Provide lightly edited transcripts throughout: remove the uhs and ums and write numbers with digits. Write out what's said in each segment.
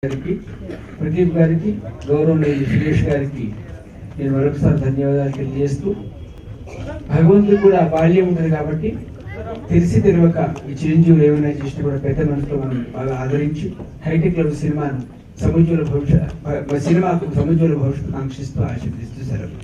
గారికి, ప్రదీప్ గారికి, గౌరవనీయులు సురేష్ గారికి నేను మరొకసారి ధన్యవాదాలు తెలియజేస్తూ, భగవంతుడు కూడా బాల్యం ఉంటుంది కాబట్టి తెలిసి తెలియక ఈ చిరంజీవులు ఏమైనా చేసినా కూడా పెద్ద మనసుతో మనం బాగా ఆదరించి హైటెక్ లెవెల్ సినిమాను సముజ్వల సినిమాకు సముజ్వల భవిష్యత్తు ఆంక్షిస్తూ ఆశీర్దిస్తూ సెలవు.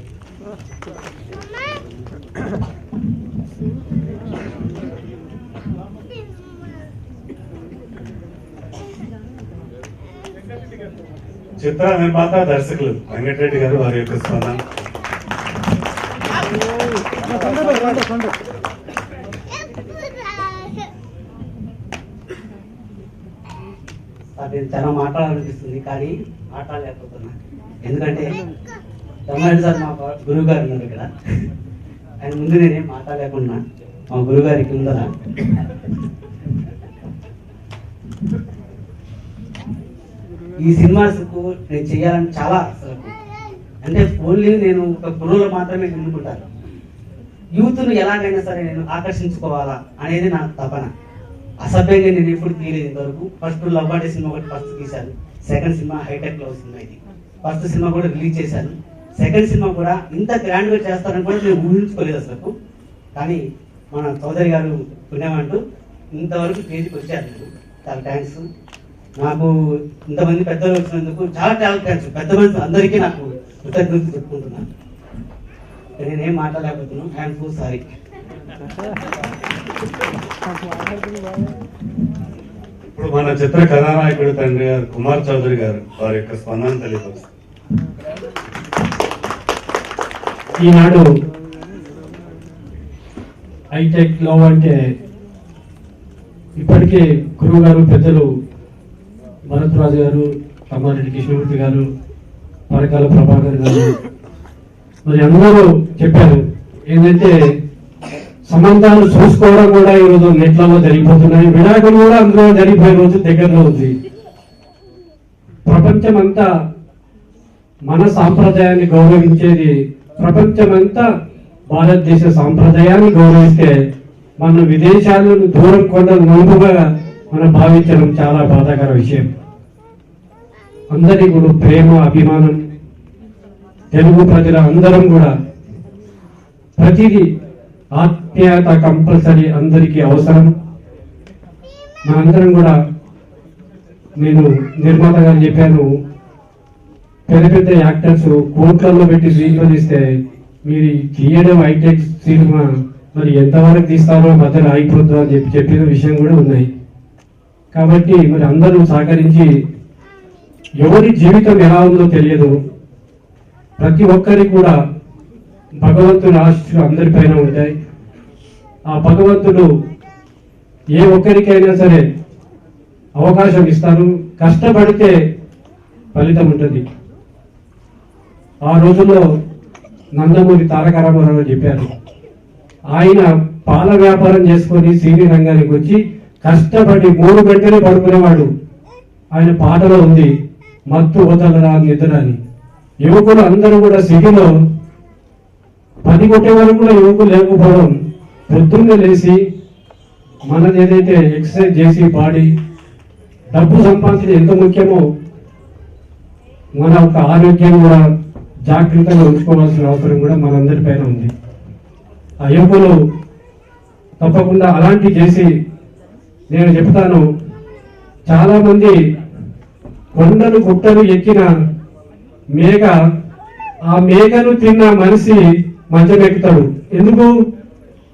చిత్ర నిర్మాత దర్శకులు వెంకటరెడ్డి గారు వారి యొక్క స్పందన. నేను చాలా మాట్లాడాలనిపిస్తుంది కానీ మాట్లాడలేకపోతున్నా. ఎందుకంటే తమ్మారెడ్డి సార్ మా గురువు గారు ఉన్నారు ఇక్కడ. ఆయన ముందు నేనేం మాట్లాడలేకున్నా మా గురువు గారికి ఉందా. ఈ సినిమాస్కు నేను చేయాలని చాలా అసలు అంటే ఓన్లీ నేను ఒక గురువులు మాత్రమే ఎన్నుకుంటాను. యూత్ను ఎలాగైనా సరే నేను ఆకర్షించుకోవాలా అనేది నా తపన. అసభ్యంగా నేను ఎప్పుడు తీయలేదు ఇంతవరకు. ఫస్ట్ లవ్ బర్త్డే సినిమా ఒకటి ఫస్ట్ తీశాను. సెకండ్ సినిమా హైటెక్ లవ్ సినిమా. ఇది ఫస్ట్ సినిమా కూడా రిలీజ్ చేశాను. సెకండ్ సినిమా కూడా ఇంత గ్రాండ్గా చేస్తారని కూడా నేను ఊహించుకోలేదు అసలు. కానీ మన చౌదరి గారు పుణ్యమంటూ ఇంతవరకు స్టేజ్కి వచ్చారు. చాలా థ్యాంక్స్. నాకు ఇంతమంది పెద్దలు వచ్చినందుకు చాలా చాలా థ్యాంక్స్. పెద్ద మనుషులు అందరికీ నాకు కృతజ్ఞతలు చెప్పుకుంటున్నాను. నేనేం మాట్లాడలేకపోతున్నాను. I'm so sorry. ఇప్పుడు మన చిత్ర కథానాయకుడు తండ్రి గారు కుమార్ చౌదరి గారు వారి యొక్క స్పందన తెలియపరుస్తారు. ఈనాడు హైటెక్ లవ్ అంటే ఇప్పటికే గురువు గారు పెద్దలు భరత్ రాజు గారు, తమ్మారెడ్డి కృష్ణమూర్తి గారు, పరకాల ప్రభాకర్ గారు మరి అందరూ చెప్పారు. ఏంటంటే సంబంధాలు చూసుకోవడం కూడా ఈరోజు నెట్లలో జరిగిపోతున్నాయి. విడాకులు కూడా అందులో జరిగిపోయే రోజు దగ్గరలో ఉంది. ప్రపంచమంతా మన సాంప్రదాయాన్ని గౌరవించేది. ప్రపంచమంతా భారతదేశ సాంప్రదాయాన్ని గౌరవిస్తే మన విదేశాలను దూరం కొండలు ముందుగా మనం భావించడం చాలా బాధాకర విషయం. అందరి కూడా ప్రేమ అభిమానం తెలుగు ప్రజల అందరం కూడా ప్రతిదీ ఆత్మీయత కంపల్సరీ అందరికీ అవసరం. మనందరం కూడా నేను నిర్మాత గారు చెప్పాను, పెద్ద పెద్ద యాక్టర్స్ కోట్లలో పెట్టి సీట్లు తీస్తే మీరు తీయడం హైటెక్ సినిమా మరి ఎంతవరకు తీస్తారో మధ్యలో ఆగిపోద్దు అని చెప్పిన విషయం కూడా ఉన్నాయి. కాబట్టి మరి అందరూ సహకరించి, ఎవరి జీవితం ఎలా ఉందో తెలియదు. ప్రతి ఒక్కరికి కూడా భగవంతుని ఆశీస్సులు అందరిపైన ఉంటాయి. ఆ భగవంతుడు ఏ ఒక్కరికైనా సరే అవకాశం ఇస్తారు. కష్టపడితే ఫలితం ఉంటుంది. ఆ రోజుల్లో నందమూరి తారక రామారావు చెప్పారు, ఆయన పాల వ్యాపారం చేసుకొని సినీ రంగానికి వచ్చి కష్టపడి 3 గంటలే పడుకునేవాడు. ఆయన పాటలో ఉంది, మత్తు వదలరా నిద్ర అని. యువకులు అందరూ కూడా సిటీలో 10 కొట్టే వరకు కూడా యువకులు లేకపోవడం, పొద్దున్నే లేచి మనది ఏదైతే ఎక్సర్సైజ్ చేసి బాడీ డబ్బు సంపాదించడం ఎంత ముఖ్యమో మన యొక్క ఆరోగ్యం కూడా జాగ్రత్తగా ఉంచుకోవాల్సిన అవసరం కూడా మనందరిపైన ఉంది. ఆ యువకులు తప్పకుండా అలాంటి చేసి, నేను చెప్తాను, చాలా మంది కొండలు గుట్టలు ఎక్కిన మేఘ, ఆ మేఘను తిన్న మనిషి మంచం ఎక్కుతాడు. ఎందుకు?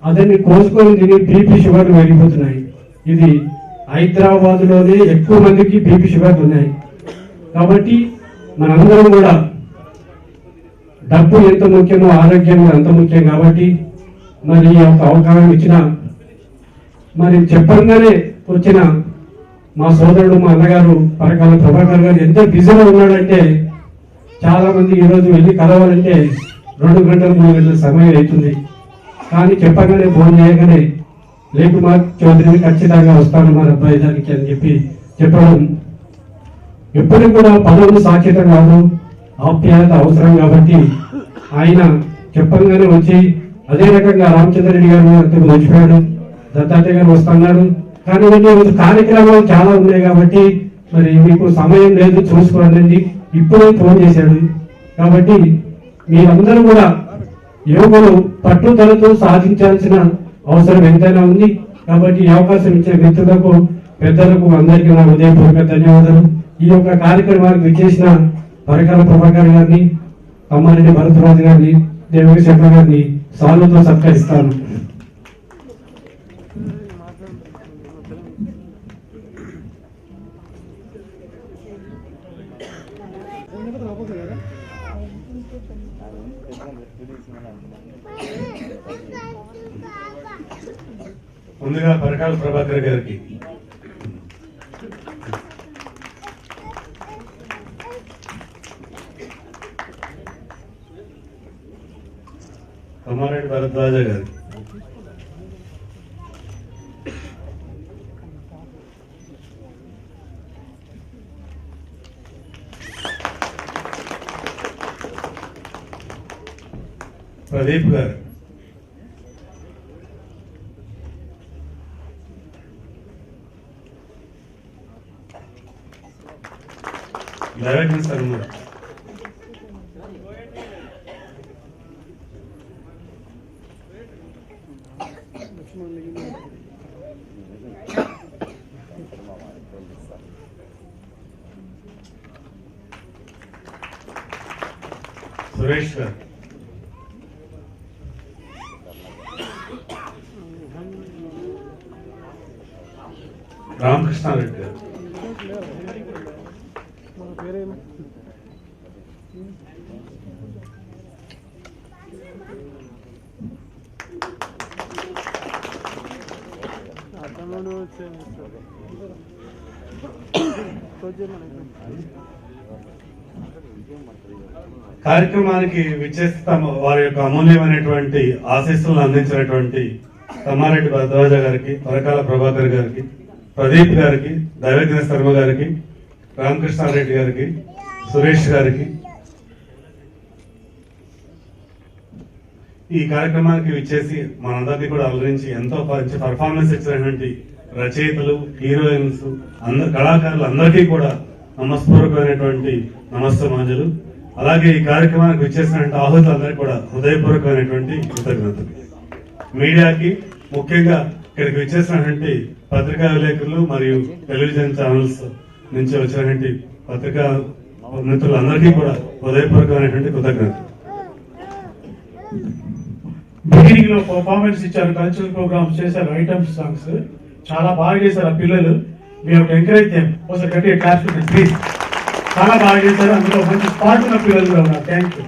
అతన్ని కోసుకొని తిని బీపీ షుగర్లు పెరిగిపోతున్నాయి. ఇది హైదరాబాద్ లోనే ఎక్కువ మందికి బీపీ షుగర్లు ఉన్నాయి. కాబట్టి మనందరం కూడా డబ్బు ఎంత ముఖ్యమో ఆరోగ్యం అంత ముఖ్యం. కాబట్టి మరి ఈ యొక్క అవకాశం ఇచ్చిన, మరి చెప్పంగానే వచ్చిన మా సోదరుడు, మా అన్నగారు పరకాల ప్రభాకర్ గారు ఎంత బిజీగా ఉన్నాడంటే, చాలా మంది ఈరోజు వెళ్ళి కలవాలంటే 2 గంటలు 3 గంటల సమయం అవుతుంది. కానీ చెప్పగానే ఫోన్ చేయగానే లేకుమార్ చౌదరిని ఖచ్చితంగా వస్తాను మా అబ్బాయి దానికి అని చెప్పడం ఎప్పటికి కూడా పదవులు సాక్షితం కాదు, ఆప్యాయత అవసరం. కాబట్టి ఆయన చెప్పగానే వచ్చి, అదే రకంగా రామచంద్రరెడ్డి గారు అంతకు మర్చిపోయాడు, దత్తాత్రేయ గారు వస్తున్నారు. కానీ ఈరోజు కార్యక్రమాలు చాలా ఉన్నాయి కాబట్టి మరి మీకు సమయం లేదు చూసుకోవాలని ఇప్పుడే ఫోన్ చేశాడు. కాబట్టి మీరందరూ కూడా యోగులు పట్టుదలతో సాధించాల్సిన అవసరం ఎంతైనా ఉంది. కాబట్టి ఈ అవకాశం ఇచ్చే మిత్రులకు, పెద్దలకు అందరికీ నా హృదయపూర్వక ధన్యవాదాలు. ఈ యొక్క కార్యక్రమానికి విచ్చేసిన పరికర ప్రభాకర్ గారిని, అమ్మారెడ్డి భరతరాజు గారిని, దేవకి శర్మ గారిని సాలుతో సత్కరిస్తాను. ముందుగా పరకాల ప్రభాకర్ గారికి అమ్మారెడ్డి భరద్వాజ గారికి ప్రదీప్ గారు దైవజ్ఞ శర్మ సురేష్ గారు రామకృష్ణారెడ్డి గారు కార్యక్రమానికి విచ్చేసి వారి యొక్క అమూల్యమైనటువంటి ఆశీస్సులను అందించినటువంటి తమ్మారెడ్డి భరద్వాజ గారికి, పరకాల ప్రభాకర్ గారికి, ప్రదీప్ గారికి, దైవజ్ఞ శర్మ గారికి, రామకృష్ణారెడ్డి గారికి, సురేష్ గారికి, ఈ కార్యక్రమానికి విచ్చేసి మనందరినీ కూడా అలరించి ఎంతో మంచి పర్ఫార్మెన్స్ ఇచ్చినటువంటి రచయితలు, హీరోయిన్స్, కళాకారులు అందరికీ కూడా నమస్పూర్వకమైనటువంటి నమస్తమాంజలు. అలాగే ఈ కార్యక్రమానికి విచ్చేసినటువంటి ఆహుతులందరికీ కూడా హృదయపూర్వకమైనటువంటి కృతజ్ఞతలు. మీడియాకి, ముఖ్యంగా ఇక్కడికి విచ్చేసినటువంటి పత్రికా విలేకరులు మరియు టెలివిజన్ ఛానల్స్ నుంచి వచ్చినటువంటి పత్రికా మిత్రులందరికీ కూడా హృదయపూర్వకమైనటువంటి కృతజ్ఞతలు. బిగినింగ్ లో పర్ఫార్మెన్స్ ఇచ్చారు, కల్చరల్ ప్రోగ్రామ్స్ చేశారు, ఐటమ్స్ సాంగ్స్ చాలా బాగా చేశారు. ఆ పిల్లలు మేము ఎంకరేజ్ చేయం, ఒకసారి గట్టిగా క్లాస్ ప్లీజ్. చాలా బాగా చేశారు, అందులో మంచి స్పాట్ ఉన్న పిల్లలు కూడా ఉన్నారు. Thank you.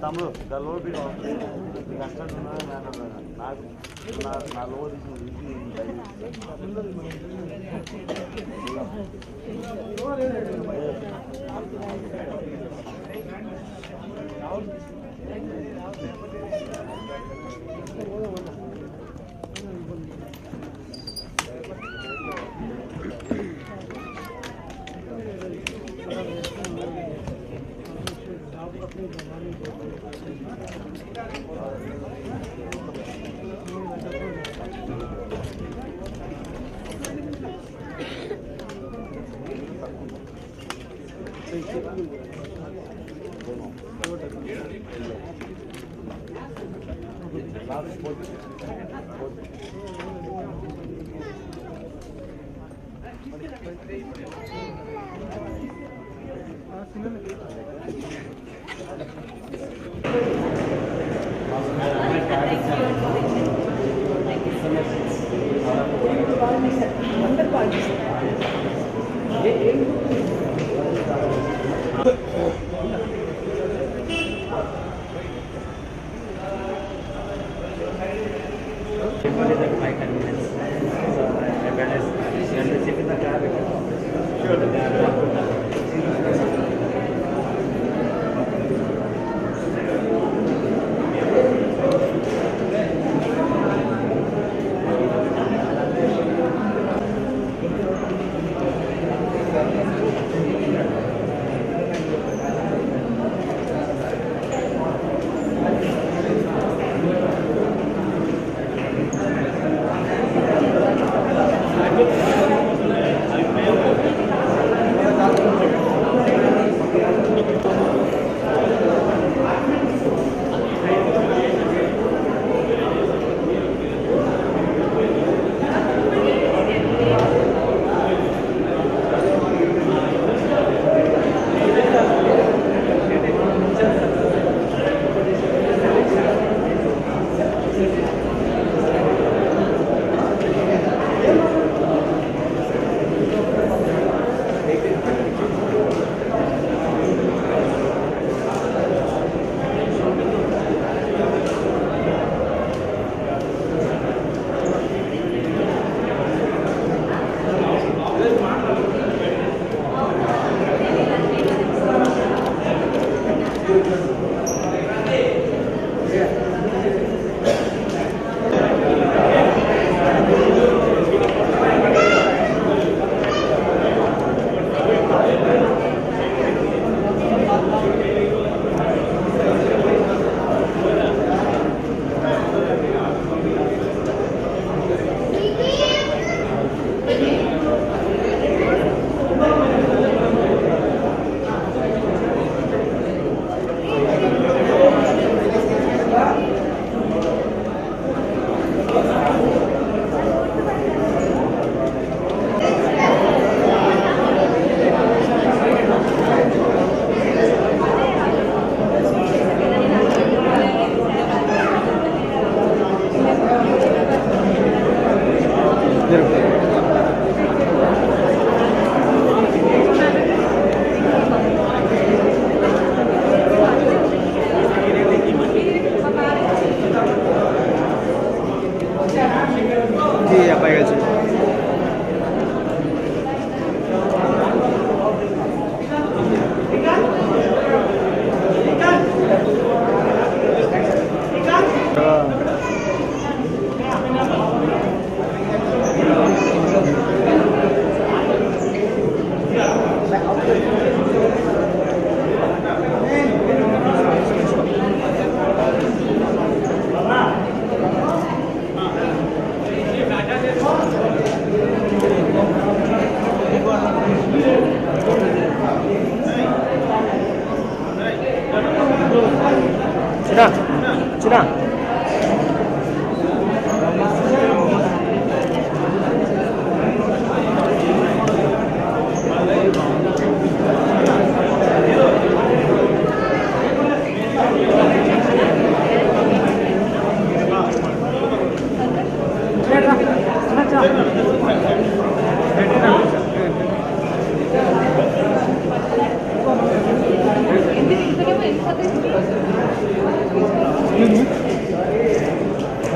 తమ్ముడు లోపి కష్టం నాకు నా లో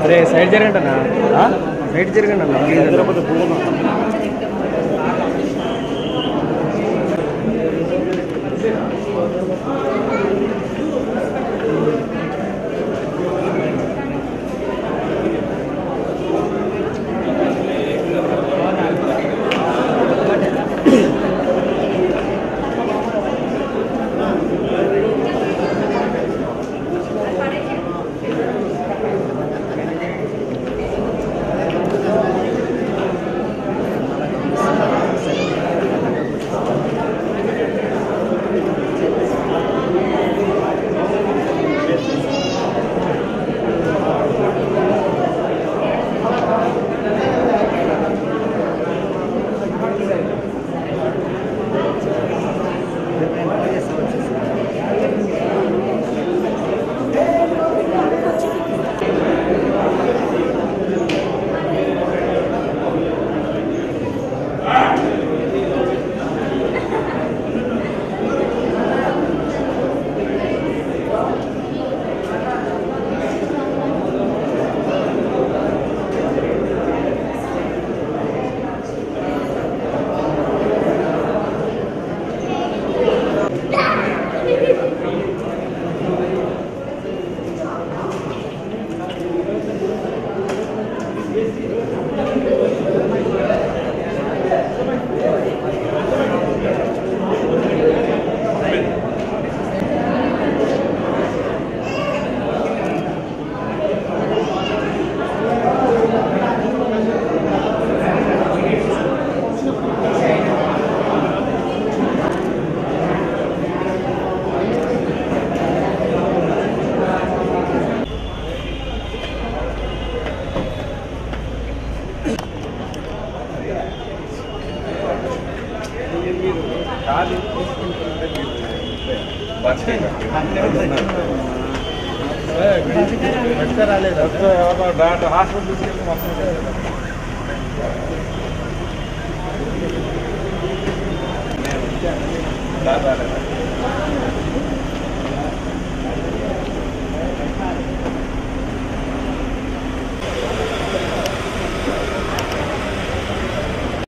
అరే సైడ్ జరగండి అన్న, రైట్ జరగండి అన్న. డాక్టర్ హాస్పిటల్ తీసుకెళ్ళి మొత్తం రాలేదు